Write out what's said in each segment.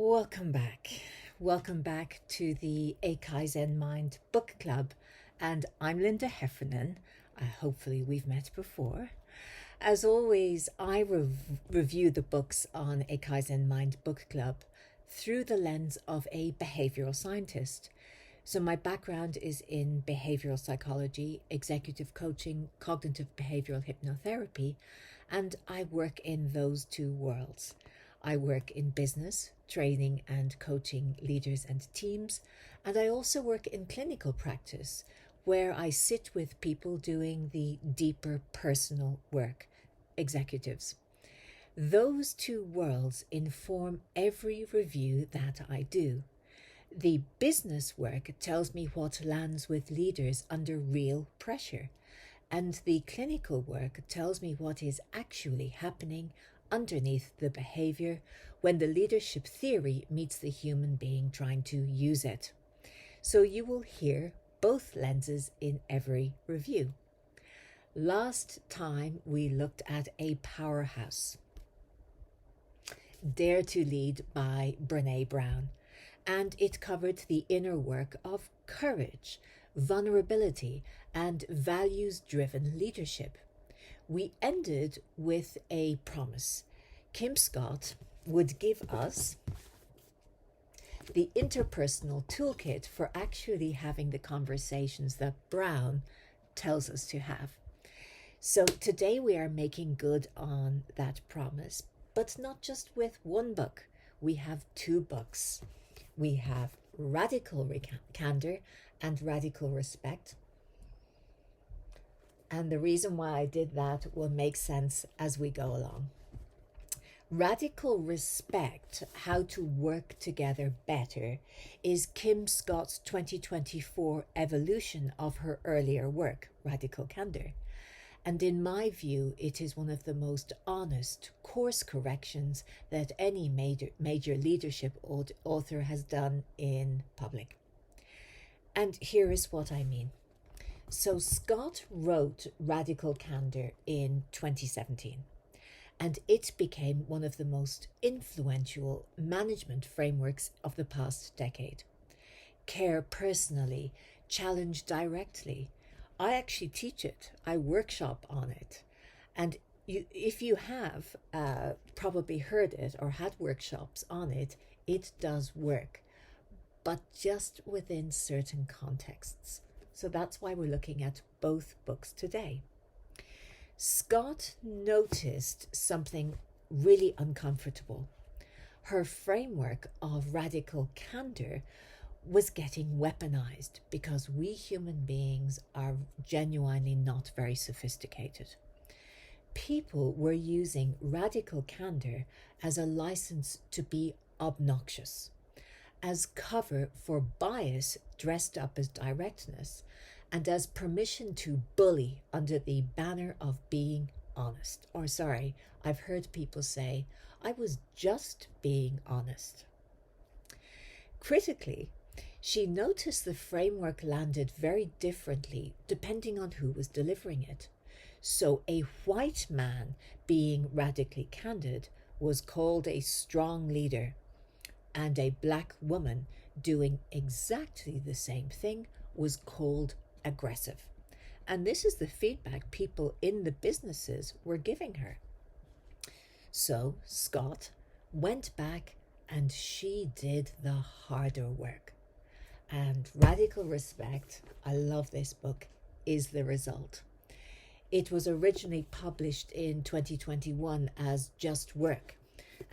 Welcome back. Welcome back to the A Kaizen Mind Book Club. And I'm Linda Heffernan. Hopefully we've met before. As always, I review the books on A Kaizen Mind Book Club through the lens of a behavioural scientist. So my background is in behavioural psychology, executive coaching, cognitive behavioural hypnotherapy, and I work in those two worlds. I work in business, training and coaching leaders and teams, and I also work in clinical practice, where I sit with people doing the deeper personal work, executives. Those two worlds inform every review that I do. The business work tells me what lands with leaders under real pressure, and the clinical work tells me what is actually happening underneath the behavior when the leadership theory meets the human being trying to use it. So you will hear both lenses in every review. Last time we looked at a powerhouse, Dare to Lead by Brené Brown, and it covered the inner work of courage, vulnerability, and values-driven leadership. We ended with a promise. Kim Scott would give us the interpersonal toolkit for actually having the conversations that Brown tells us to have. So today we are making good on that promise, but not just with one book. We have two books. We have Radical Candor and Radical Respect. And the reason why I did that will make sense as we go along. Radical Respect, How to Work Together Better, is Kim Scott's 2024 evolution of her earlier work, Radical Candor. And in my view, it is one of the most honest course corrections that any major leadership author has done in public. And here is what I mean. So Scott wrote Radical Candor in 2017, and it became one of the most influential management frameworks of the past decade. Care personally, challenge directly. I actually teach it. I workshop on it. And if you have probably heard it or had workshops on it, it does work, but just within certain contexts. So that's why we're looking at both books today. Scott noticed something really uncomfortable. Her framework of radical candor was getting weaponized because we human beings are genuinely not very sophisticated. People were using radical candor as a license to be obnoxious, as cover for bias dressed up as directness, and as permission to bully under the banner of being honest. Or sorry, I've heard people say, I was just being honest. Critically, she noticed the framework landed very differently depending on who was delivering it. So a white man being radically candid was called a strong leader, and a black woman doing exactly the same thing was called aggressive. And this is the feedback people in the businesses were giving her. So Scott went back and she did the harder work. And Radical Respect, I love this book, is the result. It was originally published in 2021 as Just Work,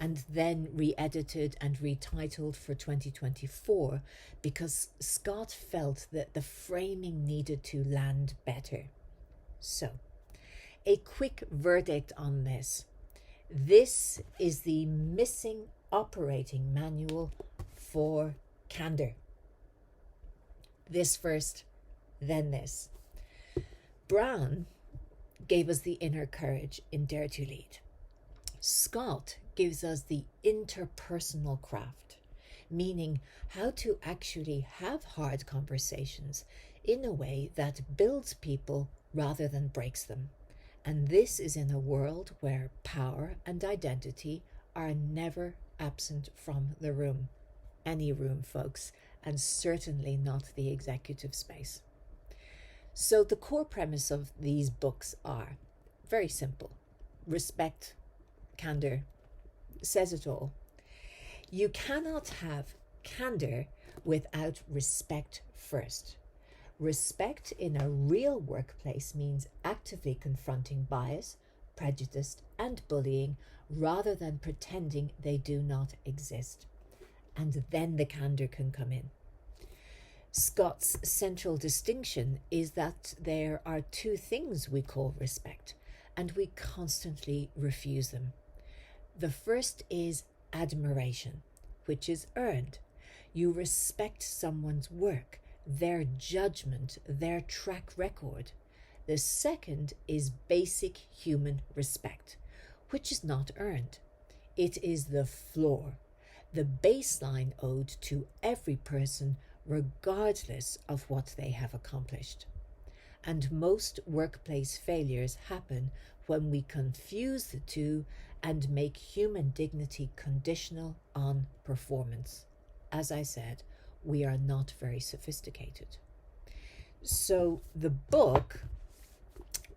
and then re-edited and retitled for 2024 because Scott felt that the framing needed to land better. So, a quick verdict on this. This is the missing operating manual for candor. This first, then this. Brown gave us the inner courage in Dare to Lead. Scott gives us the interpersonal craft, meaning how to actually have hard conversations in a way that builds people rather than breaks them. And this is in a world where power and identity are never absent from the room. Any room, folks, and certainly not the executive space. So the core premise of these books are very simple. Respect, candor, says it all. You cannot have candor without respect first. Respect in a real workplace means actively confronting bias, prejudice, and bullying rather than pretending they do not exist. And then the candor can come in. Scott's central distinction is that there are two things we call respect, and we constantly refuse them. The first is admiration, which is earned. You respect someone's work, their judgment, their track record. The second is basic human respect, which is not earned. It is the floor, the baseline owed to every person, regardless of what they have accomplished. And most workplace failures happen when we confuse the two and make human dignity conditional on performance. As I said, we are not very sophisticated. So the book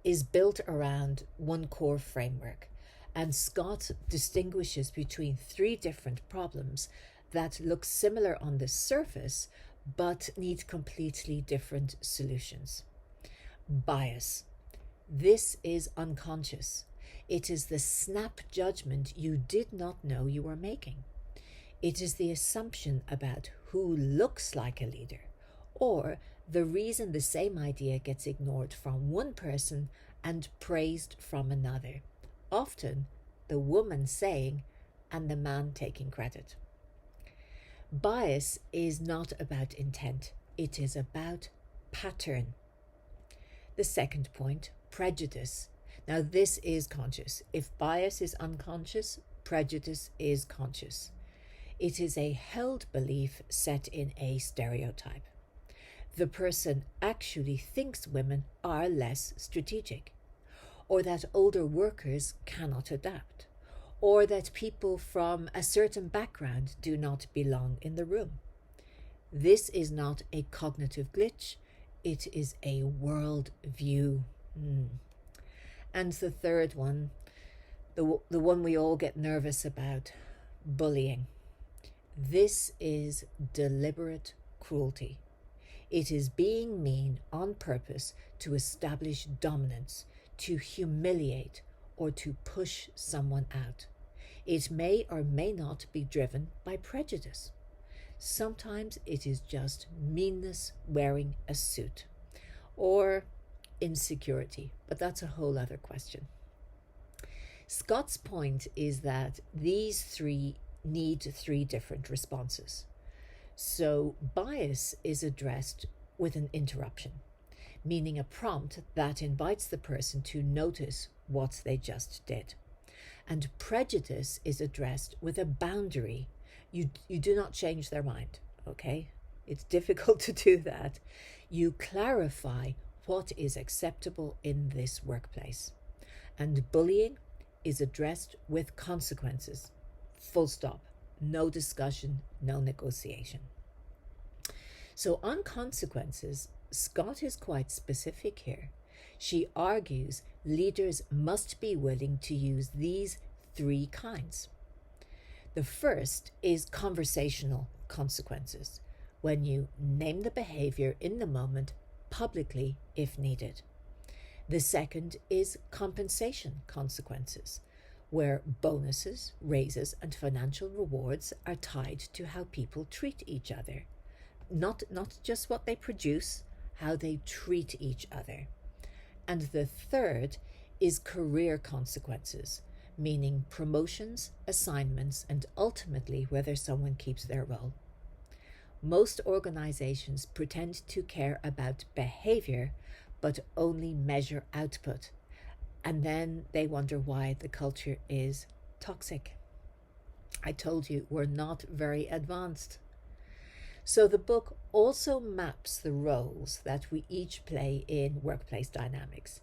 is built around one core framework, and Scott distinguishes between three different problems that look similar on the surface but need completely different solutions. Bias. This is unconscious. It is the snap judgment you did not know you were making. It is the assumption about who looks like a leader, or the reason the same idea gets ignored from one person and praised from another. Often the woman saying and the man taking credit. Bias is not about intent, it is about pattern. The second point, prejudice. Now this is conscious. If bias is unconscious, prejudice is conscious. It is a held belief set in a stereotype. The person actually thinks women are less strategic, or that older workers cannot adapt, or that people from a certain background do not belong in the room. This is not a cognitive glitch, it is a world view. And the third one, the one we all get nervous about, bullying. This is deliberate cruelty. It is being mean on purpose to establish dominance, to humiliate, or to push someone out. It may or may not be driven by prejudice. Sometimes it is just meanness wearing a suit, or insecurity, but that's a whole other question. Scott's point is that these three need three different responses. So bias is addressed with an interruption, meaning a prompt that invites the person to notice what they just did. And prejudice is addressed with a boundary. You do not change their mind, okay? It's difficult to do that. You clarify what is acceptable in this workplace. And bullying is addressed with consequences. Full stop. No discussion, no negotiation. So on consequences, Scott is quite specific here. She argues leaders must be willing to use these three kinds. The first is conversational consequences, when you name the behavior in the moment publicly if needed. The second is compensation consequences, where bonuses, raises, and financial rewards are tied to how people treat each other. Not just what they produce, how they treat each other. And the third is career consequences, meaning promotions, assignments, and ultimately whether someone keeps their role. Most organizations pretend to care about behavior, but only measure output. And then they wonder why the culture is toxic. I told you, we're not very advanced. So the book also maps the roles that we each play in workplace dynamics.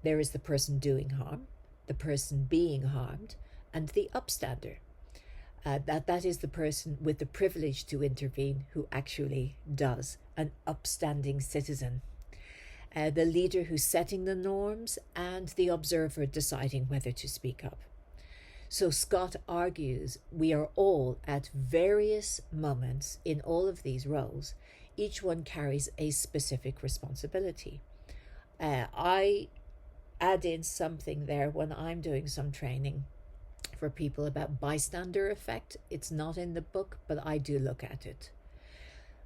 There is the person doing harm, the person being harmed, and the upstander. That is the person with the privilege to intervene who actually does, an upstanding citizen. The leader who's setting the norms and the observer deciding whether to speak up. So Scott argues we are all at various moments in all of these roles. Each one carries a specific responsibility. I add in something there when I'm doing some training for people about bystander effect. It's not in the book, but I do look at it.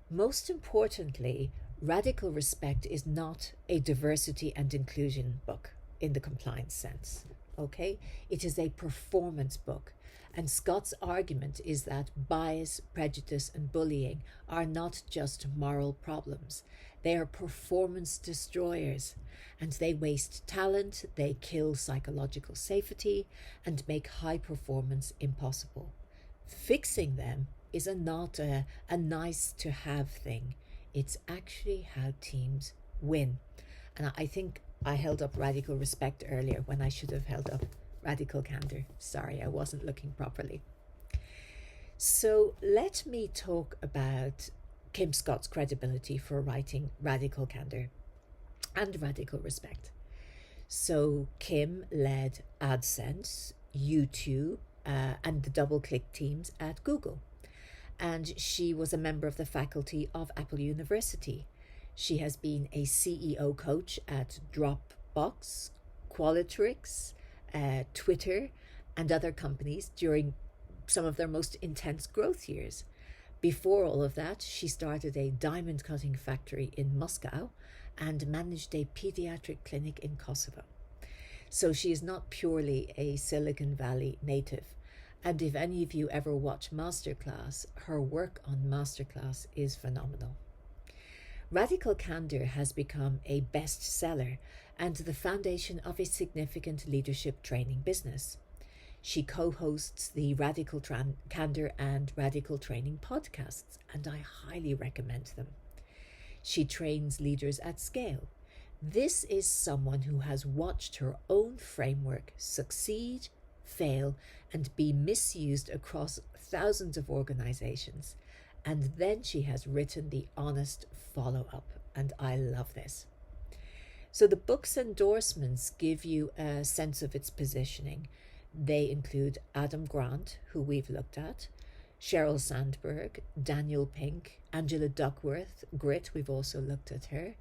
Most importantly, Radical Respect is not a diversity and inclusion book in the compliance sense. Okay? It is a performance book. And Scott's argument is that bias, prejudice, and bullying are not just moral problems. They are performance destroyers, and they waste talent, they kill psychological safety, and make high performance impossible. Fixing them is not a nice to have thing. It's actually how teams win. And I think I held up Radical Respect earlier when I should have held up Radical Candor. Sorry, I wasn't looking properly. So let me talk about Kim Scott's credibility for writing Radical Candor and Radical Respect. So Kim led AdSense, YouTube, and the DoubleClick teams at Google. And she was a member of the faculty of Apple University. She has been a CEO coach at Dropbox, Qualtrics, Twitter, and other companies during some of their most intense growth years. Before all of that, she started a diamond cutting factory in Moscow and managed a pediatric clinic in Kosovo. So she is not purely a Silicon Valley native. And if any of you ever watch Masterclass, her work on Masterclass is phenomenal. Radical Candor has become a bestseller and the foundation of a significant leadership training business. She co-hosts the Radical Candor and Radical Training podcasts, and I highly recommend them. She trains leaders at scale. This is someone who has watched her own framework succeed, fail, and be misused across thousands of organizations. And then she has written the honest follow-up, and I love this. So the book's endorsements give you a sense of its positioning. They include Adam Grant, who we've looked at, Sheryl Sandberg, Daniel Pink, Angela Duckworth, Grit, we've also looked at her,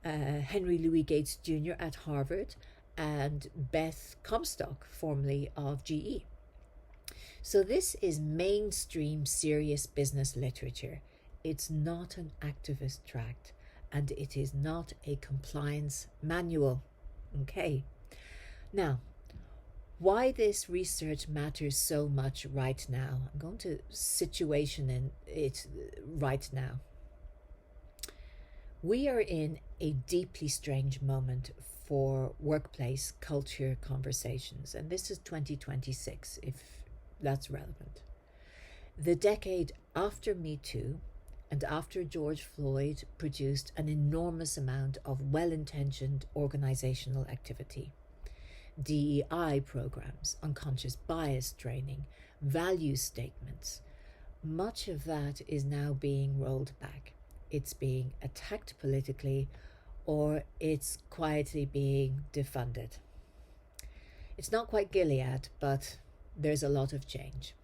Henry Louis Gates Jr. at Harvard, and Beth Comstock, formerly of GE. So this is mainstream serious business literature. It's not an activist tract, and it is not a compliance manual. Okay. Now, why this research matters so much right now. I'm going to situation in it right now. We are in a deeply strange moment for workplace culture conversations, and this is 2026, if that's relevant. The decade after Me Too and after George Floyd produced an enormous amount of well-intentioned organizational activity. DEI programs, unconscious bias training, value statements. Much of that is now being rolled back. It's being attacked politically, or it's quietly being defunded. It's not quite Gilead, but there's a lot of change.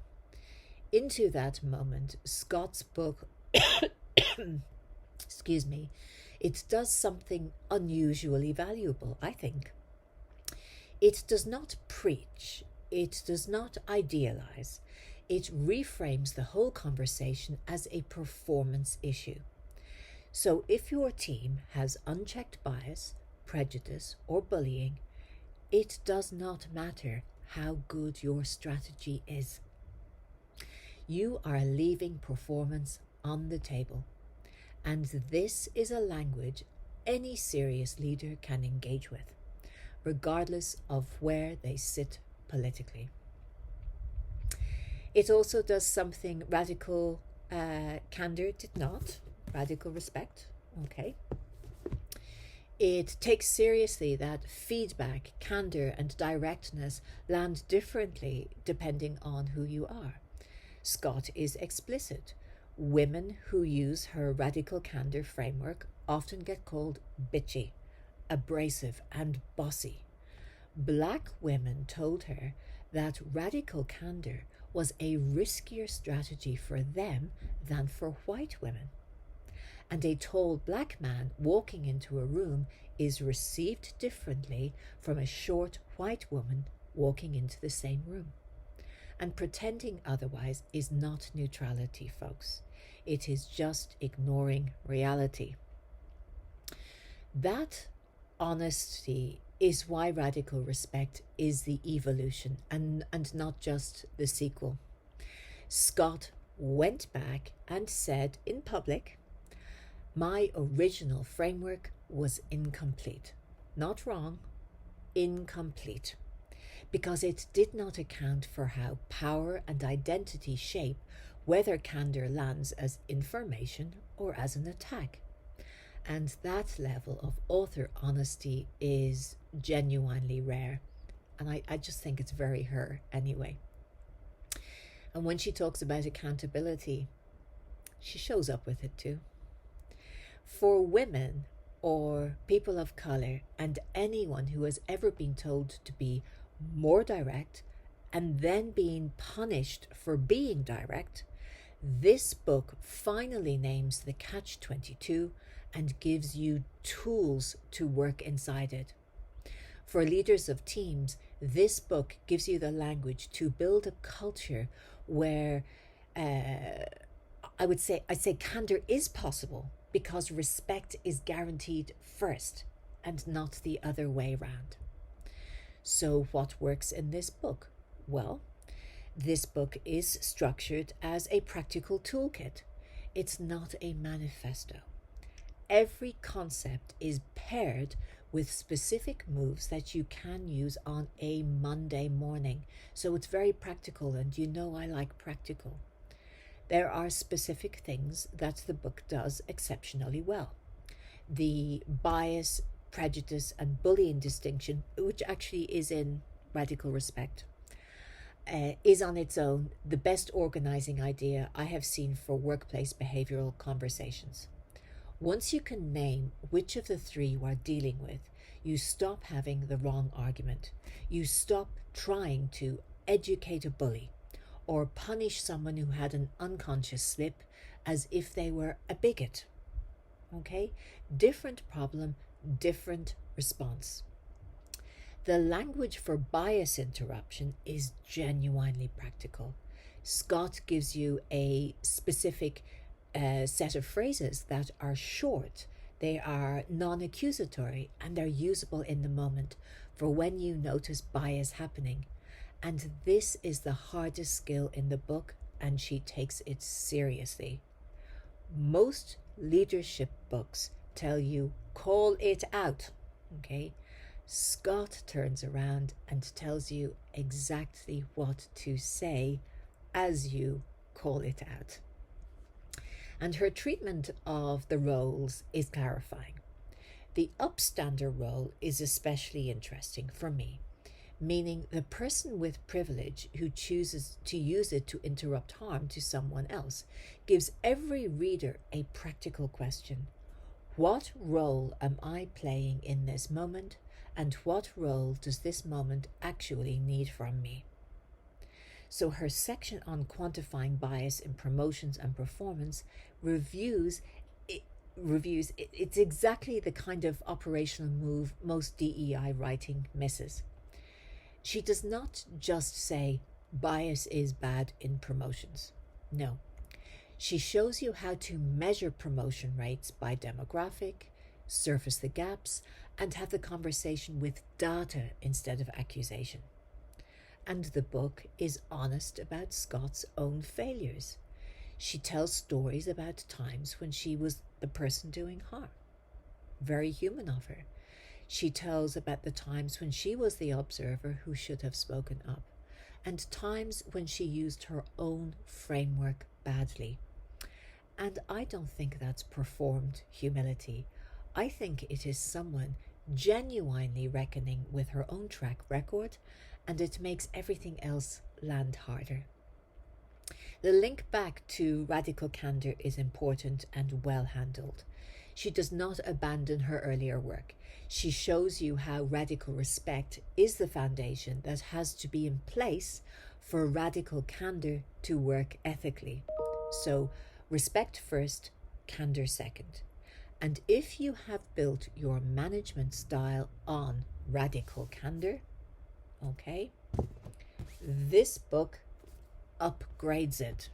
Into that moment, Scott's book, excuse me, it does something unusually valuable, I think. It does not preach, it does not idealize, it reframes the whole conversation as a performance issue. So if your team has unchecked bias, prejudice, or bullying, it does not matter how good your strategy is. You are leaving performance on the table, and this is a language any serious leader can engage with, regardless of where they sit politically. It also does something Radical Candor did not. Radical Respect, okay. It takes seriously that feedback, candor, and directness land differently depending on who you are. Scott is explicit. Women who use her Radical Candor framework often get called bitchy, abrasive, and bossy. Black women told her that Radical Candor was a riskier strategy for them than for white women. And a tall black man walking into a room is received differently from a short white woman walking into the same room. And pretending otherwise is not neutrality, folks. It is just ignoring reality. That honesty is why radical respect is the evolution and not just the sequel. Scott went back and said in public, my original framework was incomplete. Not wrong, incomplete. Because it did not account for how power and identity shape whether candor lands as information or as an attack. And that level of author honesty is genuinely rare. And I just think it's very her anyway. And when she talks about accountability, she shows up with it too. For women or people of colour and anyone who has ever been told to be more direct and then being punished for being direct, this book finally names the catch-22 and gives you tools to work inside it. For leaders of teams, this book gives you the language to build a culture where I'd say candor is possible because respect is guaranteed first and not the other way round. So what works in this book? Well, this book is structured as a practical toolkit. It's not a manifesto. Every concept is paired with specific moves that you can use on a Monday morning. So it's very practical, and you know I like practical. There are specific things that the book does exceptionally well. The bias, prejudice, and bullying distinction, which actually is in Radical Respect, is on its own the best organizing idea I have seen for workplace behavioural conversations. Once you can name which of the three you are dealing with, you stop having the wrong argument. You stop trying to educate a bully or punish someone who had an unconscious slip as if they were a bigot. Okay? Different problem, different response. The language for bias interruption is genuinely practical. Scott gives you a specific set of phrases that are short, they are non-accusatory, and they're usable in the moment for when you notice bias happening. And this is the hardest skill in the book, and she takes it seriously. Most leadership books tell you, call it out, okay? Scott turns around and tells you exactly what to say as you call it out. And her treatment of the roles is clarifying. The upstander role is especially interesting for me, meaning the person with privilege who chooses to use it to interrupt harm to someone else gives every reader a practical question. What role am I playing in this moment, and what role does this moment actually need from me? So her section on quantifying bias in promotions and performance reviews it's exactly the kind of operational move most DEI writing misses. She does not just say bias is bad in promotions. No. She shows you how to measure promotion rates by demographic, surface the gaps, and have the conversation with data instead of accusation. And the book is honest about Scott's own failures. She tells stories about times when she was the person doing harm. Very human of her. She tells about the times when she was the observer who should have spoken up, and times when she used her own framework badly. And I don't think that's performed humility. I think it is someone genuinely reckoning with her own track record, and it makes everything else land harder. The link back to Radical Candor is important and well handled. She does not abandon her earlier work. She shows you how radical respect is the foundation that has to be in place for radical candor to work ethically. So, respect first, candor second. And if you have built your management style on radical candor, okay, this book upgrades it.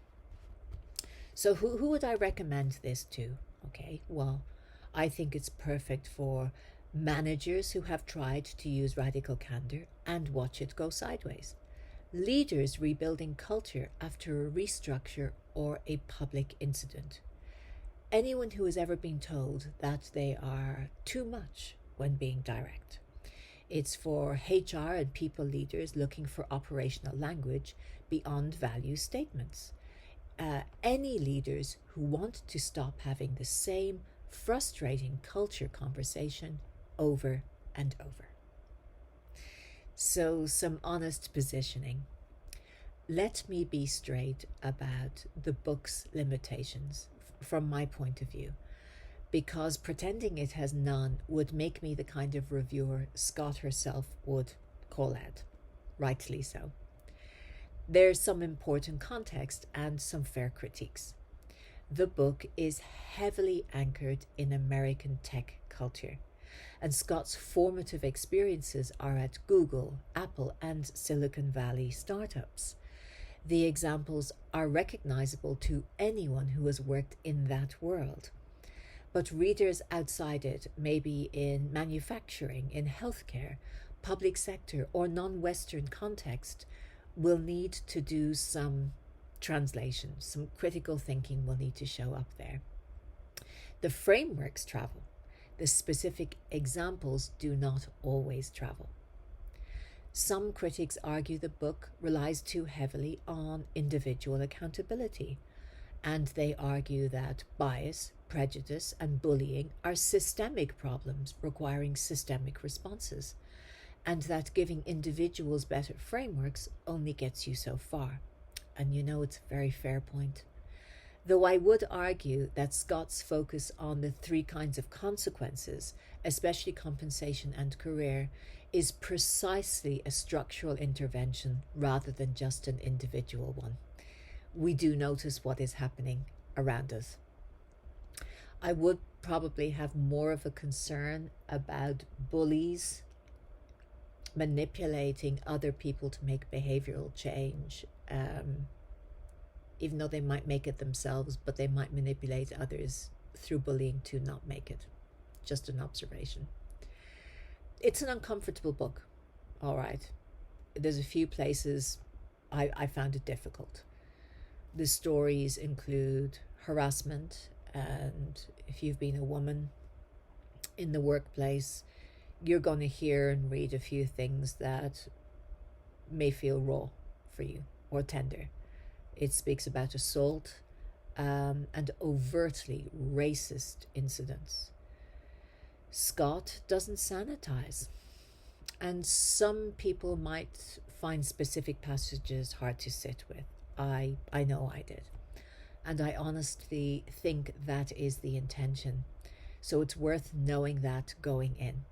So who would I recommend this to? Okay, well, I think it's perfect for managers who have tried to use radical candor and watch it go sideways. Leaders rebuilding culture after a restructure or a public incident. Anyone who has ever been told that they are too much when being direct. It's for HR and people leaders looking for operational language beyond value statements. Any leaders who want to stop having the same frustrating culture conversation over and over. So, some honest positioning. Let me be straight about the book's limitations from my point of view, because pretending it has none would make me the kind of reviewer Scott herself would call out, rightly so. There's some important context and some fair critiques. The book is heavily anchored in American tech culture, and Scott's formative experiences are at Google, Apple, and Silicon Valley startups. The examples are recognizable to anyone who has worked in that world. But readers outside it, maybe in manufacturing, in healthcare, public sector, or non-Western context, will need to do some translation, some critical thinking will need to show up there. The frameworks travel. The specific examples do not always travel. Some critics argue the book relies too heavily on individual accountability, and they argue that bias, prejudice, and bullying are systemic problems requiring systemic responses, and that giving individuals better frameworks only gets you so far. And you know, it's a very fair point. Though I would argue that Scott's focus on the 3 kinds of consequences, especially compensation and career, is precisely a structural intervention rather than just an individual one. We do notice what is happening around us. I would probably have more of a concern about bullies manipulating other people to make behavioural change, even though they might make it themselves, but they might manipulate others through bullying to not make it. Just an observation. It's an uncomfortable book, all right. There's a few places I found it difficult. The stories include harassment, and if you've been a woman in the workplace, you're going to hear and read a few things that may feel raw for you or tender. It speaks about assault and overtly racist incidents. Scott doesn't sanitize, and some people might find specific passages hard to sit with. I know I did. And I honestly think that is the intention. So it's worth knowing that going in.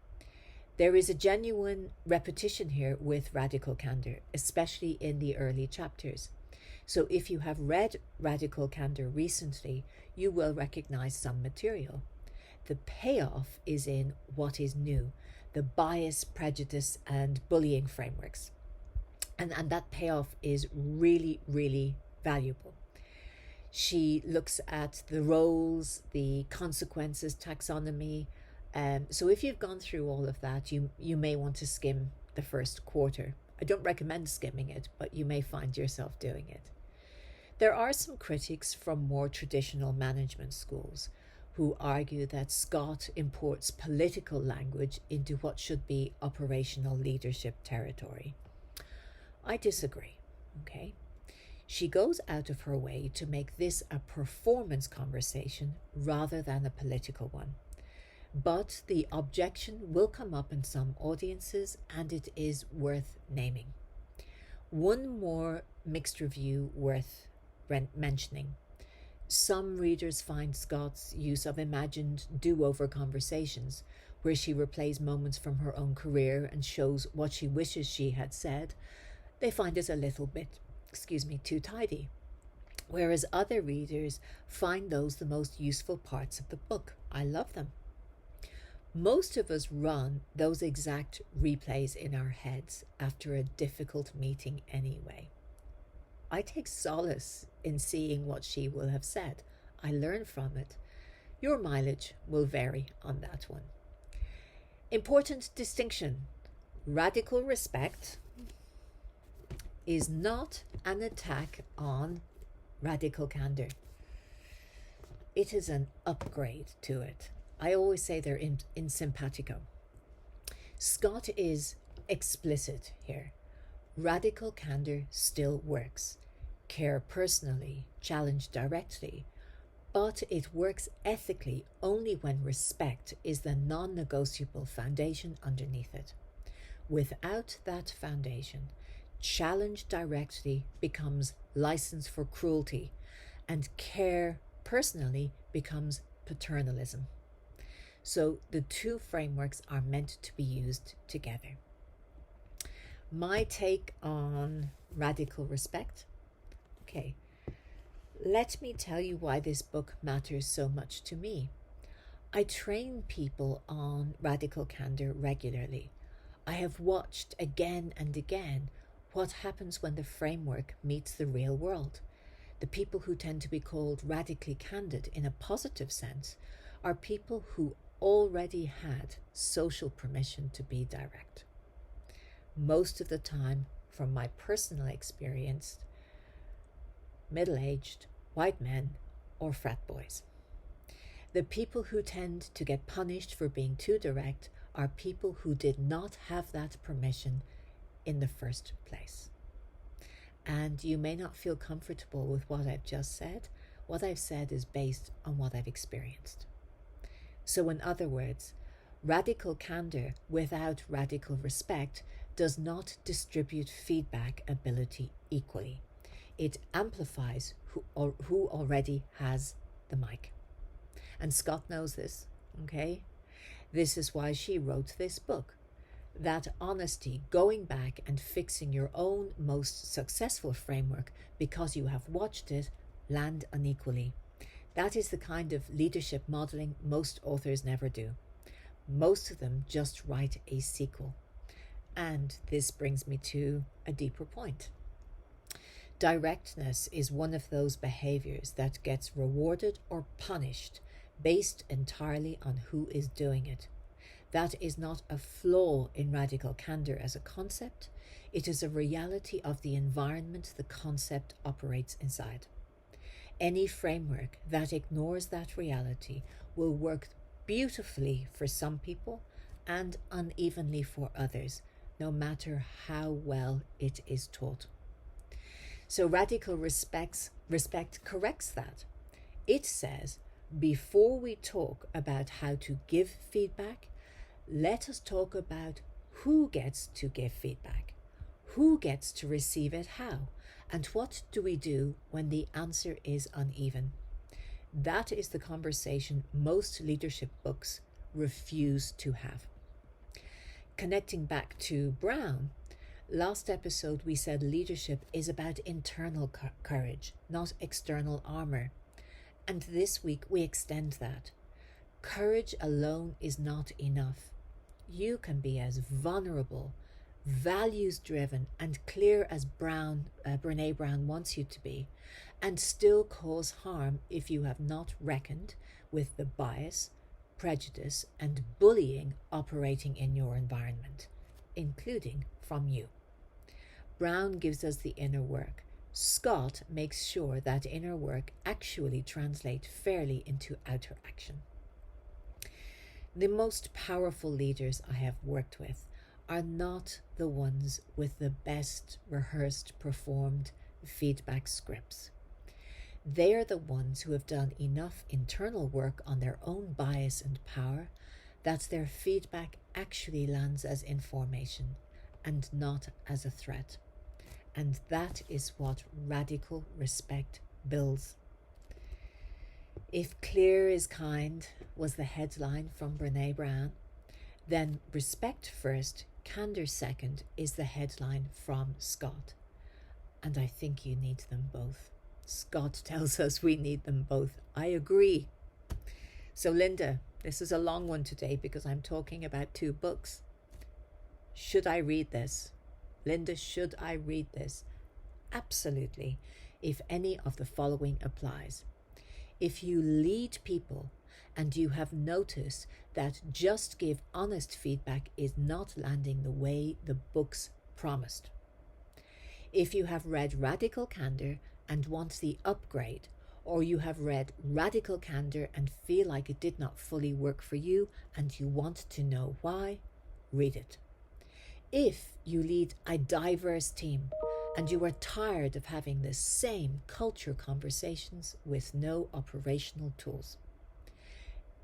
There is a genuine repetition here with Radical Candor, especially in the early chapters. So if you have read Radical Candor recently, you will recognize some material. The payoff is in what is new, the bias, prejudice, and bullying frameworks. And that payoff is really, really valuable. She looks at the roles, the consequences, taxonomy. So if you've gone through all of that, you may want to skim the first quarter. I don't recommend skimming it, but you may find yourself doing it. There are some critics from more traditional management schools who argue that Scott imports political language into what should be operational leadership territory. I disagree, okay? She goes out of her way to make this a performance conversation rather than a political one. But the objection will come up in some audiences, and it is worth naming. One more mixed review worth mentioning. Some readers find Scott's use of imagined do-over conversations, where she replays moments from her own career and shows what she wishes she had said, they find it a little bit, too tidy. Whereas other readers find those the most useful parts of the book. I love them. Most of us run those exact replays in our heads after a difficult meeting anyway. I take solace in seeing what she will have said. I learn from it. Your mileage will vary on that one. Important distinction. Radical respect is not an attack on radical candor. It is an upgrade to it. I always say they're in simpatico. Scott is explicit here. Radical candor still works. Care personally, challenge directly, but it works ethically only when respect is the non-negotiable foundation underneath it. Without that foundation, challenge directly becomes license for cruelty, and care personally becomes paternalism. So the two frameworks are meant to be used together. My take on radical respect. Okay, let me tell you why this book matters so much to me. I train people on radical candor regularly. I have watched again and again what happens when the framework meets the real world. The people who tend to be called radically candid in a positive sense are people who already had social permission to be direct. Most of the time, from my personal experience, middle-aged white men or frat boys. The people who tend to get punished for being too direct are people who did not have that permission in the first place. And you may not feel comfortable with what I've just said. What I've said is based on what I've experienced. So in other words, radical candor without radical respect does not distribute feedback ability equally. It amplifies who already has the mic. And Scott knows this, okay? This is why she wrote this book. That honesty, going back and fixing your own most successful framework because you have watched it land unequally. That is the kind of leadership modeling most authors never do. Most of them just write a sequel. And this brings me to a deeper point. Directness is one of those behaviors that gets rewarded or punished based entirely on who is doing it. That is not a flaw in radical candor as a concept. It is a reality of the environment the concept operates inside. Any framework that ignores that reality will work beautifully for some people and unevenly for others, no matter how well it is taught. So radical respect corrects that. It says, before we talk about how to give feedback, let us talk about who gets to give feedback, who gets to receive it how, and what do we do when the answer is uneven. That is the conversation most leadership books refuse to have. Connecting back to Brown, last episode we said leadership is about internal courage, not external armor. And this week we extend that. Courage alone is not enough. You can be as vulnerable, values-driven and clear as Brene Brown wants you to be, and still cause harm if you have not reckoned with the bias, prejudice and bullying operating in your environment, including from you. Brown gives us the inner work. Scott makes sure that inner work actually translates fairly into outer action. The most powerful leaders I have worked with are not the ones with the best rehearsed, performed feedback scripts. They are the ones who have done enough internal work on their own bias and power that their feedback actually lands as information and not as a threat. And that is what radical respect builds. If clear is kind was the headline from Brene Brown, then respect first, candor second is the headline from Scott. And I think you need them both. Scott tells us we need them both. I agree. So Linda, this is a long one today because I'm talking about 2 books. Should I read this? Linda, should I read this? Absolutely, if any of the following applies. If you lead people and you have noticed that just give honest feedback is not landing the way the books promised. If you have read Radical Candor and want the upgrade, or you have read Radical Candor and feel like it did not fully work for you and you want to know why, read it. If you lead a diverse team and you are tired of having the same culture conversations with no operational tools.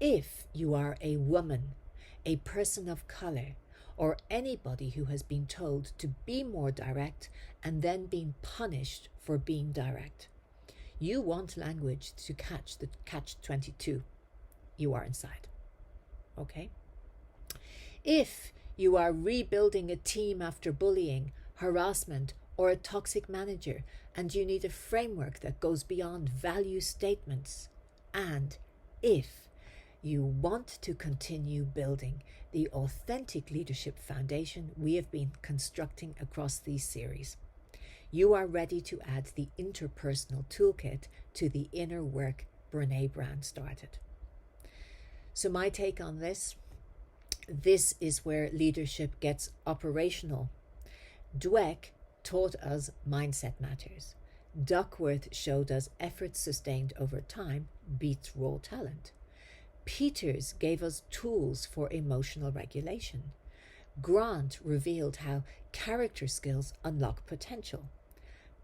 If you are a woman, a person of color, or anybody who has been told to be more direct and then being punished for being direct. You want language to catch the catch-22. You are inside. Okay? If you are rebuilding a team after bullying, harassment, or a toxic manager, and you need a framework that goes beyond value statements, and if you want to continue building the authentic leadership foundation we have been constructing across these series, you are ready to add the interpersonal toolkit to the inner work Brene Brown started. So my take on this is where leadership gets operational. Dweck taught us mindset matters. Duckworth showed us effort sustained over time beats raw talent. Peters gave us tools for emotional regulation. Grant revealed how character skills unlock potential.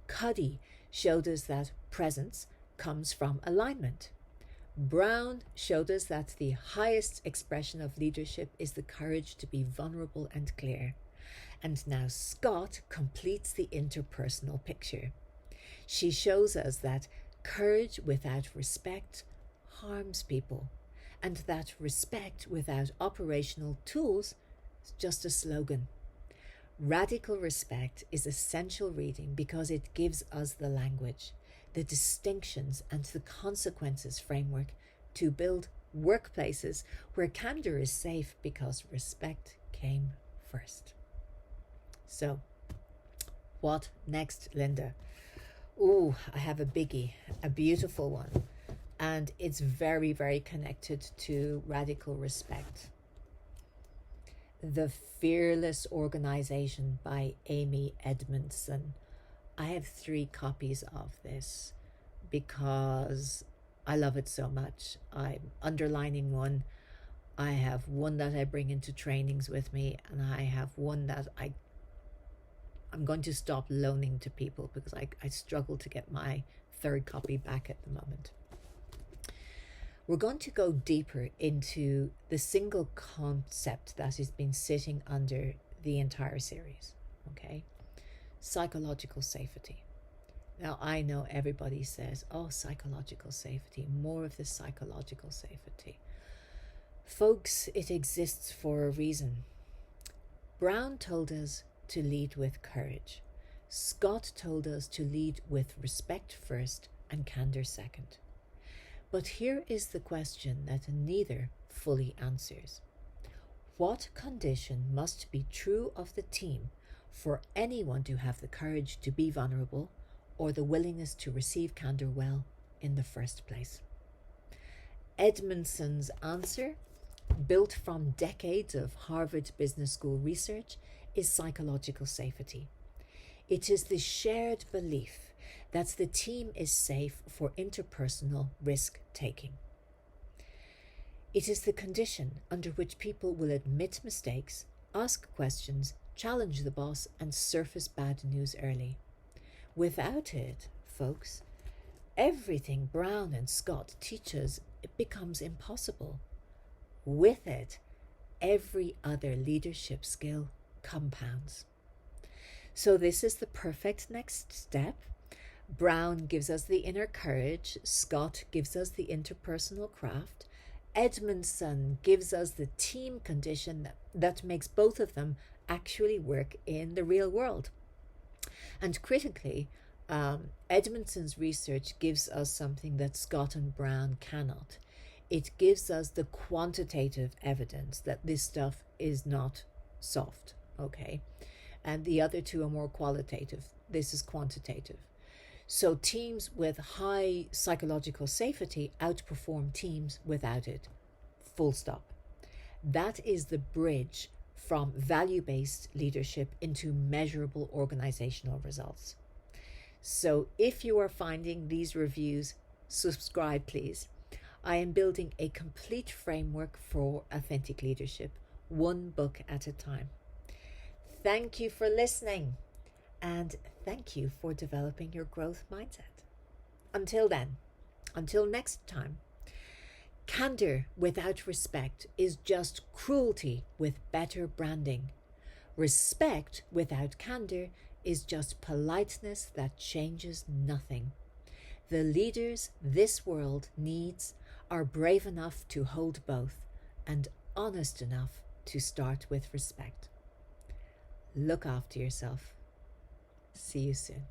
Cuddy showed us that presence comes from alignment. Brown showed us that the highest expression of leadership is the courage to be vulnerable and clear. And now Scott completes the interpersonal picture. She shows us that courage without respect harms people, and that respect without operational tools is just a slogan. Radical respect is essential reading because it gives us the language, the distinctions and the consequences framework to build workplaces where candor is safe because respect came first. So, what next, Linda? Oh, I have a biggie, a beautiful one, and it's very, very connected to radical respect. The Fearless Organization by Amy Edmondson. I have 3 copies of this because I love it so much. I'm underlining one. I have one that I bring into trainings with me, and I have one that I'm going to stop loaning to people because I struggle to get my 3rd copy back at the moment. We're going to go deeper into the single concept that has been sitting under the entire series, okay? Psychological safety. Now, I know everybody says, oh, psychological safety, more of the psychological safety. Folks, it exists for a reason. Brown told us to lead with courage. Scott told us to lead with respect first and candor second. But here is the question that neither fully answers. What condition must be true of the team for anyone to have the courage to be vulnerable or the willingness to receive candor well in the first place? Edmondson's answer, built from decades of Harvard Business School research, is psychological safety. It is the shared belief that the team is safe for interpersonal risk-taking. It is the condition under which people will admit mistakes, ask questions, challenge the boss, and surface bad news early. Without it, folks, everything Brown and Scott teach us, it becomes impossible. With it, every other leadership skill compounds. So this is the perfect next step. Brown gives us the inner courage. Scott gives us the interpersonal craft. Edmondson gives us the team condition that makes both of them actually work in the real world. And critically, Edmondson's research gives us something that Scott and Brown cannot. It gives us the quantitative evidence that this stuff is not soft, okay? And the other two are more qualitative. This is quantitative. So teams with high psychological safety outperform teams without it. Full stop. That is the bridge from value-based leadership into measurable organizational results. So if you are finding these reviews, subscribe please. I am building a complete framework for authentic leadership, one book at a time. Thank you for listening. And thank you for developing your growth mindset. Until then, until next time, candor without respect is just cruelty with better branding. Respect without candor is just politeness that changes nothing. The leaders this world needs are brave enough to hold both and honest enough to start with respect. Look after yourself. See you soon.